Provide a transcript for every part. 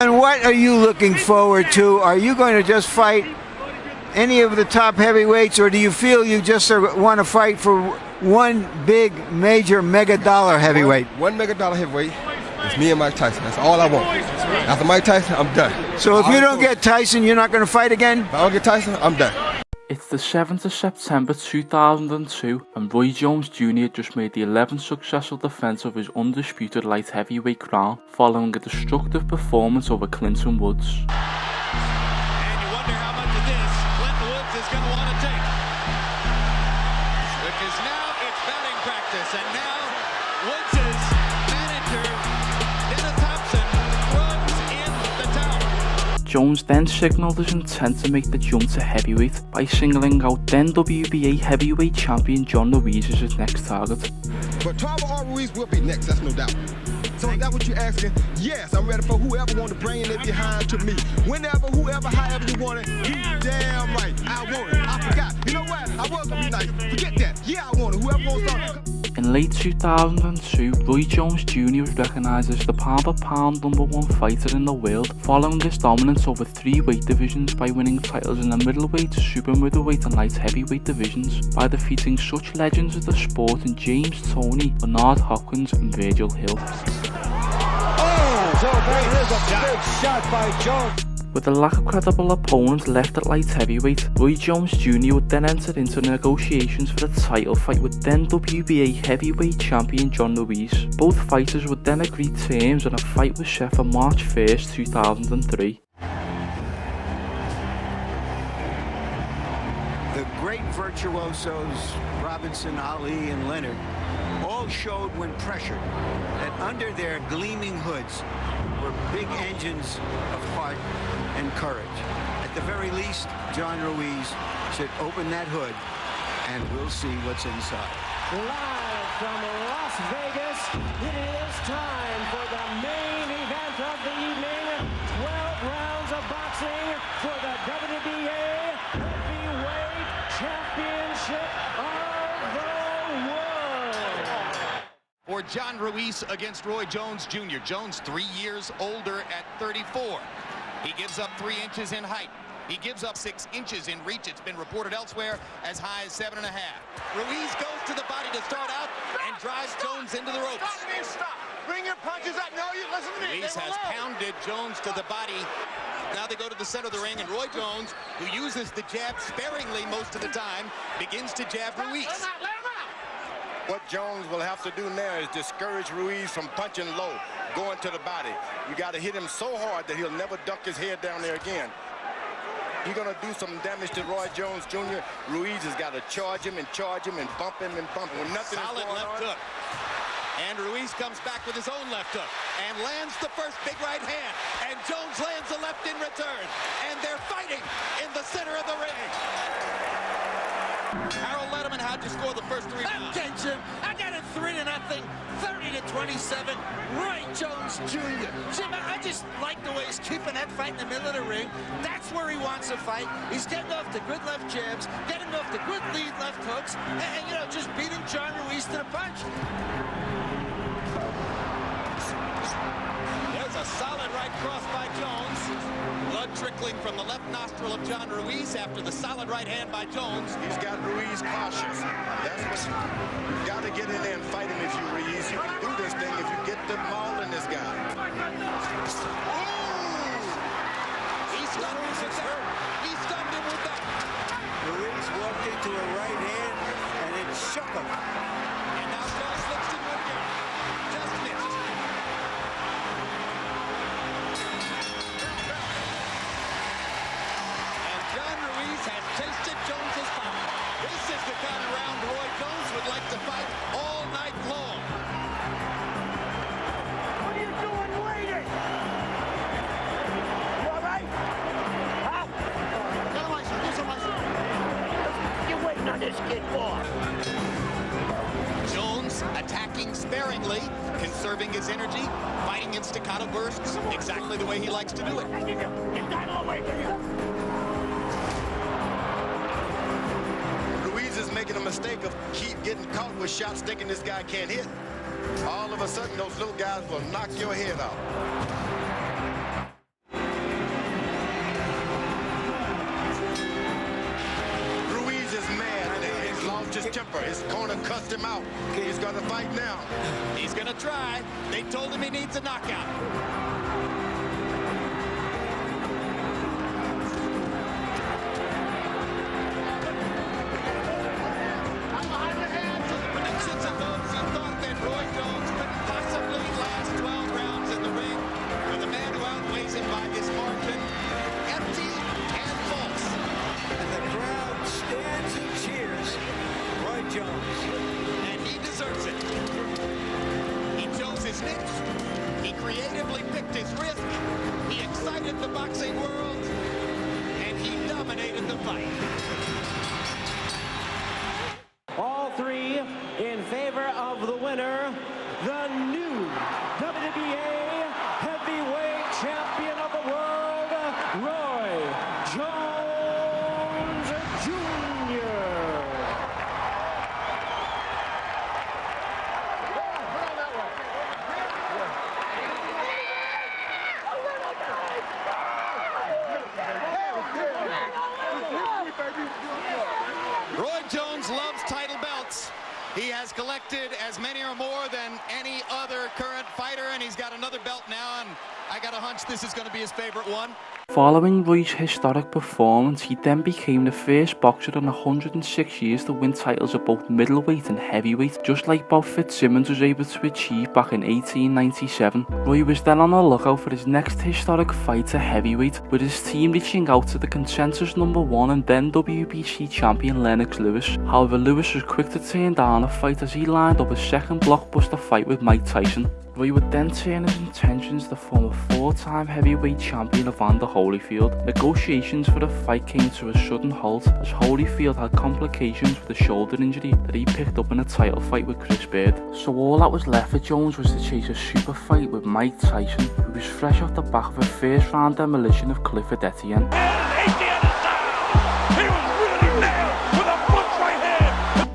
And what are you looking forward to? Are you going to just fight any of the top heavyweights, or do you feel you just want to fight for one big, major, mega-dollar heavyweight? One mega-dollar heavyweight. It's me and Mike Tyson. That's all I want. After Mike Tyson, I'm done. So if you don't get Tyson, you're not going to fight again? If I don't get Tyson, I'm done. It's the 7th of September 2002 and Roy Jones Jr. just made the 11th successful defence of his undisputed light heavyweight crown following a destructive performance over Clinton Woods. And you wonder how much of this Clinton Woods is going to want to take. Because now it's batting practice, and now Woods' manager, Dennis Hopkins, throws in the towel. Jones then signalled his intent to make the jump to heavyweight by singling out then WBA heavyweight champion John Ruiz as his next target. But Tarver Ruiz will be next, that's no doubt. So is that what you're asking? Yes, I'm ready for whoever want to bring it behind to me. Whenever, whoever, however you want it, you damn right. I want it. I forgot. You know what? I was going to be nice. Forget that. Yeah, I want it. Whoever wants something. In late 2002, Roy Jones Jr. was recognised as the pound-for-pound #1 fighter in the world, following his dominance over 3 weight divisions by winning titles in the middleweight, super middleweight and light heavyweight divisions by defeating such legends of the sport in James Toney, Bernard Hopkins and Virgil Hill. Oh, so there is a big shot by Jones. With a lack of credible opponents left at light heavyweight, Roy Jones Jr. would then enter into negotiations for a title fight with then WBA heavyweight champion John Ruiz. Both fighters would then agree terms and a fight was set for March 1st, 2003. The great virtuosos, Robinson, Ali, and Leonard, all showed when pressured that under their gleaming hoods were big engines of heart and courage. At the very least, John Ruiz should open that hood and we'll see what's inside. Live from Las Vegas, it is time for the main event of the evening. 12 rounds of boxing for the WBA Heavyweight Championship of the world. For John Ruiz against Roy Jones Jr. Jones 3 years older at 34. He gives up 3 inches in height. He gives up 6 inches in reach. It's been reported elsewhere as high as 7.5. Ruiz goes to the body to start out and drives Jones into the ropes. Stop! Bring your punches out. No, you listen to me. Ruiz has pounded Jones to the body. Now they go to the center of the ring, and Roy Jones, who uses the jab sparingly most of the time, begins to jab Ruiz. Let him out. What Jones will have to do now is discourage Ruiz from punching low, going to the body. You got to hit him so hard that he'll never duck his head down there again. You're going to do some damage to Roy Jones Jr. Ruiz has got to charge him and bump him and bump him. When nothing Solid is going left on. hook. And Ruiz comes back with his own left hook and lands the first big right hand. And Jones lands a left in return. And they're fighting in the center of the ring. Harold Letterman, how'd you score the first 3 rounds? Okay, Jim. I got it 3-0, 30-27. Roy Jones Jr. Jim, I just like the way he's keeping that fight in the middle of the ring. That's where he wants to fight. He's getting off the good left jabs, getting off the good lead left hooks, and you know, just beating John Ruiz to the punch. There's a solid right cross by Jones. Blood trickling from the left nostril of John Ruiz after the solid right hand by Jones. He's got Ruiz cautious. That's what you got to get in there and fight him if you Ruiz. You can do this thing if you get the maul in this guy. He stunned him with that. He stunned him with that. Ruiz walked into a right hand and it shook him. And now Jones slips into it again. Just missed. And John Ruiz has tasted Jones's power. This is the kind of round Roy Jones would like to fight all night long. What are you doing waiting? You all right? Huh? You're waiting on this kid for? Jones attacking sparingly, conserving his energy, fighting in staccato bursts, exactly the way he likes to do it. Get that all away from you. Ruiz is making a mistake of keep getting caught with shots thinking this guy can't hit. All of a sudden, those little guys will knock your head off. temper. His corner cussed him out. He's going to fight now. He's going to try. They told him he needs a knockout. He creatively picked his risk, he excited the boxing world, and he dominated the fight. All three in favor of the winner, the new WBA heavyweight champion of the world, Roy Jones Jr. Roy Jones loves title belts. He has collected as many or more than any other current fighter, and he's got another belt now, and I got a hunch this is going to be his favorite one. Following Roy's historic performance, he then became the first boxer in 106 years to win titles at both middleweight and heavyweight, just like Bob Fitzsimmons was able to achieve back in 1897. Roy was then on the lookout for his next historic fight at heavyweight, with his team reaching out to the consensus #1 and then WBC champion Lennox Lewis. However, Lewis was quick to turn down a fight as he lined up a second blockbuster fight with Mike Tyson. Roy would then turn his intentions to former 4-time heavyweight champion Evander Holyfield. Negotiations for the fight came to a sudden halt as Holyfield had complications with a shoulder injury that he picked up in a title fight with Chris Bird. So all that was left for Jones was to chase a super fight with Mike Tyson, who was fresh off the back of a first-round demolition of Clifford Etienne.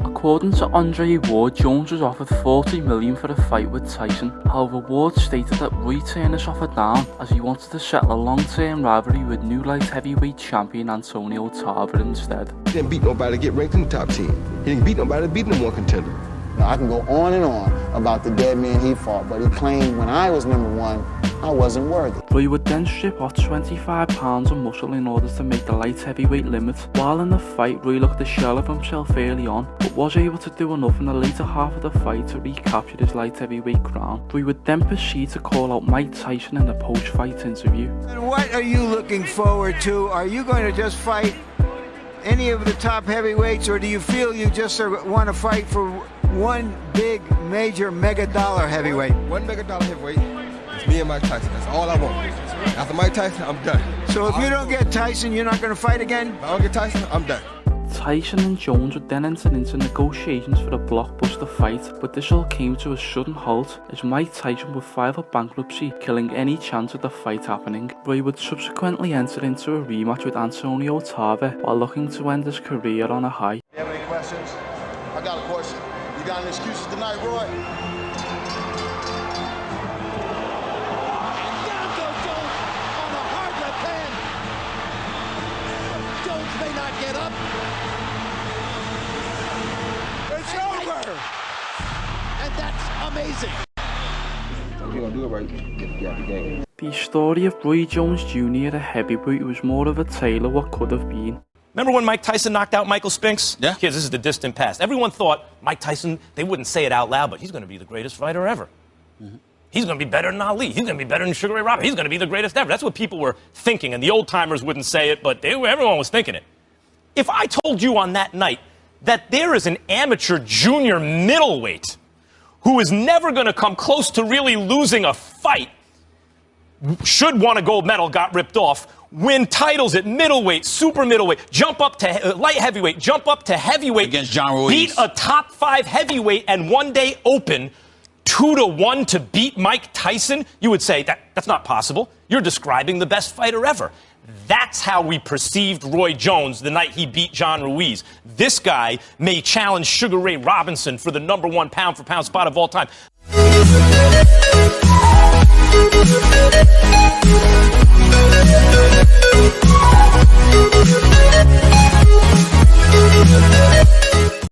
According to Andre Ward, Jones was offered $40 million for a fight with Tyson. However, Ward stated that Roy turned this offer down as he wanted to settle a long-term rivalry with new light heavyweight champion Antonio Tarver instead. He didn't beat nobody to get ranked in the top 10. He didn't beat nobody to beat #1 contender. Now, I can go on and on about the dead man he fought, but he claimed when I was #1, I wasn't worthy. Roy would then strip off 25 pounds of muscle in order to make the light heavyweight limit. While in the fight, Roy looked a shell of himself early on, but was able to do enough in the later half of the fight to recapture his light heavyweight crown. Roy would then proceed to call out Mike Tyson in a post-fight interview. And what are you looking forward to? Are you going to just fight any of the top heavyweights, or do you feel you just want to fight for one big, major, mega-dollar heavyweight? One mega-dollar heavyweight. It's me and Mike Tyson. That's all I want. After Mike Tyson, I'm done. So if you don't get Tyson, you're not going to fight again? If I don't get Tyson, I'm done. Tyson and Jones would then enter into negotiations for a blockbuster fight, but this all came to a sudden halt as Mike Tyson would file for bankruptcy, killing any chance of the fight happening. Roy would subsequently enter into a rematch with Antonio Tarver while looking to end his career on a high. You have any questions? I got a question. You got any excuses tonight, Roy? Down goes Jones on a hard left hand. Jones may not get up. It's over. And that's amazing. If you're going to do it right, get the game. The story of Roy Jones Jr. at heavyweight was more of a tale of what could have been. Remember when Mike Tyson knocked out Michael Spinks? Yeah. Kids, this is the distant past. Everyone thought Mike Tyson, they wouldn't say it out loud, but he's going to be the greatest fighter ever. Mm-hmm. He's going to be better than Ali. He's going to be better than Sugar Ray Robinson. He's going to be the greatest ever. That's what people were thinking, and the old-timers wouldn't say it, but everyone was thinking it. If I told you on that night that there is an amateur junior middleweight who is never going to come close to really losing a fight, should won a gold medal, got ripped off, win titles at middleweight, super middleweight, jump up to light heavyweight, jump up to heavyweight, against John Ruiz, beat a top 5 heavyweight and one day open 2-1 to beat Mike Tyson, you would say that's not possible. You're describing the best fighter ever. That's how we perceived Roy Jones the night he beat John Ruiz. This guy may challenge Sugar Ray Robinson for the #1 pound-for-pound spot of all time.